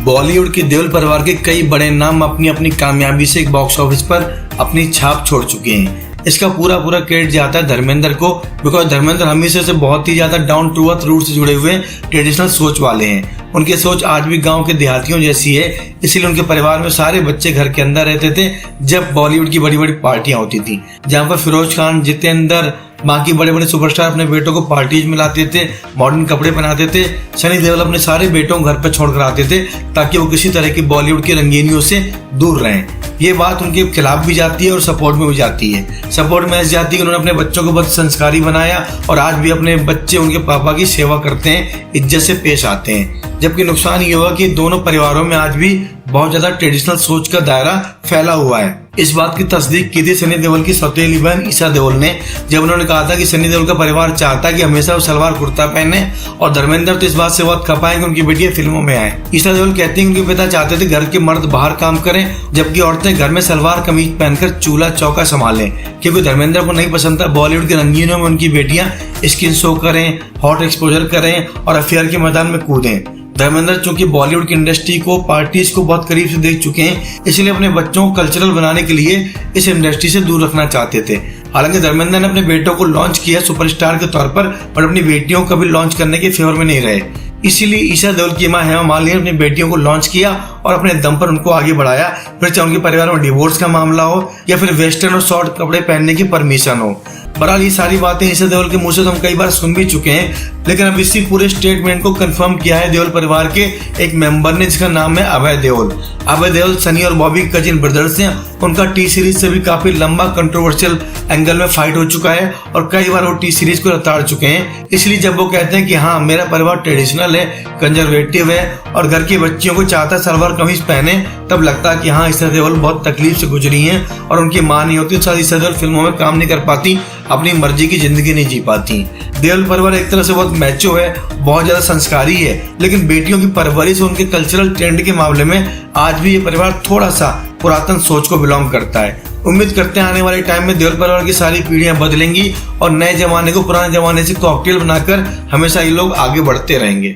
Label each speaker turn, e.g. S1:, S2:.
S1: बॉलीवुड के देओल परिवार के कई बड़े नाम अपनी अपनी कामयाबी से बॉक्स ऑफिस पर अपनी छाप छोड़ चुके हैं। इसका पूरा क्रेडिट जाता है धर्मेंद्र को, बिकॉज धर्मेंद्र हमेशा से बहुत ही ज्यादा डाउन टू अर्थ रूट से जुड़े हुए ट्रेडिशनल सोच वाले हैं। उनकी सोच आज भी गांव के देहातियों जैसी है, इसीलिए उनके परिवार में सारे बच्चे घर के अंदर रहते थे जब बॉलीवुड की बड़ी बड़ी पार्टियां होती थी, जहां पर फिरोज खान, जितेंद्र, बाकी बड़े बड़े सुपरस्टार अपने बेटों को पार्टीज में लाते थे, मॉडर्न कपड़े पहनाते थे। सनी देओल अपने सारे बेटों को घर पर छोड़ कर आते थे ताकि वो किसी तरह की बॉलीवुड की रंगीनियों से दूर रहें। ये बात उनके खिलाफ भी जाती है और सपोर्ट में भी जाती है। सपोर्ट में ऐसी जाती है कि उन्होंने अपने बच्चों को बहुत संस्कारी बनाया और आज भी अपने बच्चे उनके पापा की सेवा करते हैं, इज्जत से पेश आते हैं। जबकि नुकसान ये हुआ कि दोनों परिवारों में आज भी बहुत ज्यादा ट्रेडिशनल सोच का दायरा फैला हुआ है। इस बात की तस्दीक की थी सनी देओल की सौतेली बहन ईशा देओल ने, जब उन्होंने कहा था कि सनी देओल का परिवार चाहता है कि हमेशा वो सलवार कुर्ता पहने और धर्मेंद्र तो इस बात से बहुत खपा है कि उनकी बेटियां फिल्मों में आए। ईशा देओल कहती हैं उनके पिता चाहते थे घर के मर्द बाहर काम करें जबकि औरतें घर में सलवार कमीज पहनकर चूल्हा चौका संभालें, क्योंकि धर्मेंद्र को नहीं पसंद था बॉलीवुड के रंगीनों में उनकी बेटियां स्किन शो करें, हॉट एक्सपोजर करें और अफेयर के मैदान में कूदें। धर्मेंद्र चूंकि बॉलीवुड की इंडस्ट्री को, पार्टीज को बहुत करीब से देख चुके हैं, इसलिए अपने बच्चों को कल्चरल बनाने के लिए इस इंडस्ट्री से दूर रखना चाहते थे। हालांकि धर्मेंद्र ने अपने बेटों को लॉन्च किया सुपरस्टार के तौर पर अपनी बेटियों को भी लॉन्च करने के फेवर में नहीं रहे। इसीलिए ईशा देओल की मां हेमा मालिनी ने अपनी बेटियों को लॉन्च किया और अपने दम पर उनको आगे बढ़ाया, फिर चाहे उनके परिवार में डिवोर्स का मामला हो या फिर वेस्टर्न और शॉर्ट कपड़े पहनने की परमिशन हो। बहरहाल ये सारी बातें ईशा देओल के मुंह से तो हम कई बार सुन भी चुके हैं, लेकिन अब इसी पूरे स्टेटमेंट को कंफर्म किया है देओल परिवार के एक मेंबर ने, जिसका नाम है अभय देओल। अभय देओल सनी और बॉबी के कजिन ब्रदर्स हैं। उनका टी सीरीज से भी काफी लंबा कंट्रोवर्शियल एंगल में फाइट हो चुका है और कई बार वो टी सीरीज को रताड़ चुके हैं। इसलिए जब वो कहते हैं कि हाँ मेरा परिवार ट्रेडिशनल है, कंजर्वेटिव है और घर की बच्चियों को चाहता सलवार कमीज पहने, तब लगता है कि हाँ ईशा देओल बहुत तकलीफ से गुजरी हैं और उनकी मां नहीं होती तो शायद ईशा देओल फिल्मों में काम नहीं कर पाती, अपनी मर्जी की जिंदगी नहीं जी पाती। देओल परिवार एक तरह से बहुत मैचो है, बहुत ज्यादा संस्कारी है, लेकिन बेटियों की परवरिश और उनके कल्चरल ट्रेंड के मामले में आज भी ये परिवार थोड़ा सा पुरातन सोच को बिलोंग करता है। उम्मीद करते हैं आने वाले टाइम में देओल परिवार की सारी पीढ़ियां बदलेंगी और नए जमाने को पुराने जमाने से कॉकटेल बनाकर हमेशा ये लोग आगे बढ़ते रहेंगे।